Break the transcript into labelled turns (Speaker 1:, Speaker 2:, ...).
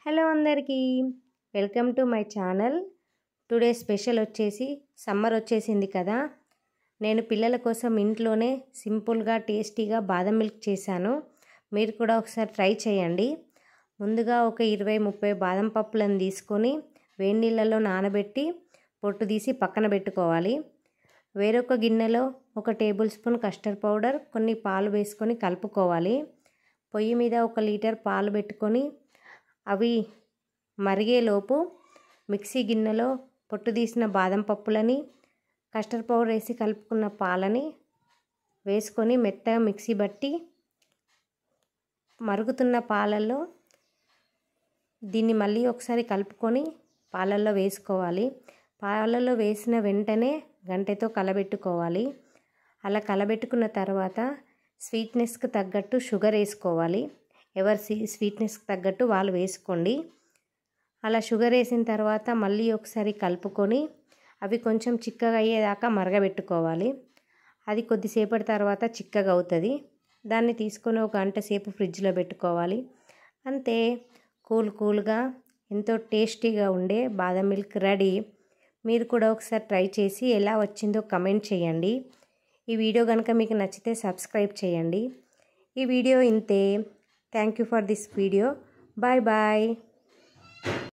Speaker 1: Hello అందరికీ welcome to my channel. Today special వచ్చేసి summer వచ్చేసింది కదా, నేను పిల్లల కోసం ఇంట్లోనే సింపుల్గా టేస్టీగా బాదం మిల్క్ చేశాను. మీరు కూడా ఒకసారి ట్రై చేయండి. ముందుగా ఒక 20-30 బాదం పప్పులను తీసుకొని వేడి నీళ్ళలో నానబెట్టి పొట్టు తీసి పక్కన పెట్టుకోవాలి. వేరొక గిన్నెలో 1 టేబుల్ స్పూన్ కస్టర్డ్ పౌడర్, కొన్ని పాలు వేసుకొని కలుపుకోవాలి. పొయ్యి మీద 1 లీటర్ పాలు పెట్టుకొని అవి మరిగేలోపు మిక్సీ గిన్నెలో పొట్టు తీసిన బాదం పప్పులని, కస్టర్డ్ పౌడర్ వేసి కలుపుకున్న పాలని వేసుకొని మెత్తగా మిక్సీ బట్టి మరుగుతున్న పాలల్లో దీన్ని మళ్ళీ ఒకసారి కలుపుకొని పాలల్లో వేసుకోవాలి. పాలల్లో వేసిన వెంటనే గంటెతో కలబెట్టుకోవాలి. అలా కలబెట్టుకున్న తర్వాత స్వీట్నెస్కి తగ్గట్టు షుగర్ వేసుకోవాలి. ఎవరి స్వీట్నెస్కి తగ్గట్టు వాళ్ళు వేసుకోండి. అలా షుగర్ వేసిన తర్వాత మళ్ళీ ఒకసారి కలుపుకొని అవి కొంచెం చిక్కగా అయ్యేదాకా మరగబెట్టుకోవాలి. అది కొద్దిసేపటి తర్వాత చిక్కగా అవుతుంది. దాన్ని తీసుకొని 1 గంట సేపు ఫ్రిడ్జ్లో పెట్టుకోవాలి. అంతే, కూల్గా ఎంతో టేస్టీగా ఉండే బాదం మిల్క్ రెడీ. మీరు కూడా ఒకసారి ట్రై చేసి ఎలా వచ్చిందో కమెంట్ చేయండి. ఈ వీడియో కనుక మీకు నచ్చితే సబ్స్క్రైబ్ చేయండి. ఈ వీడియో ఇంతే. Thank you for this video. Bye bye.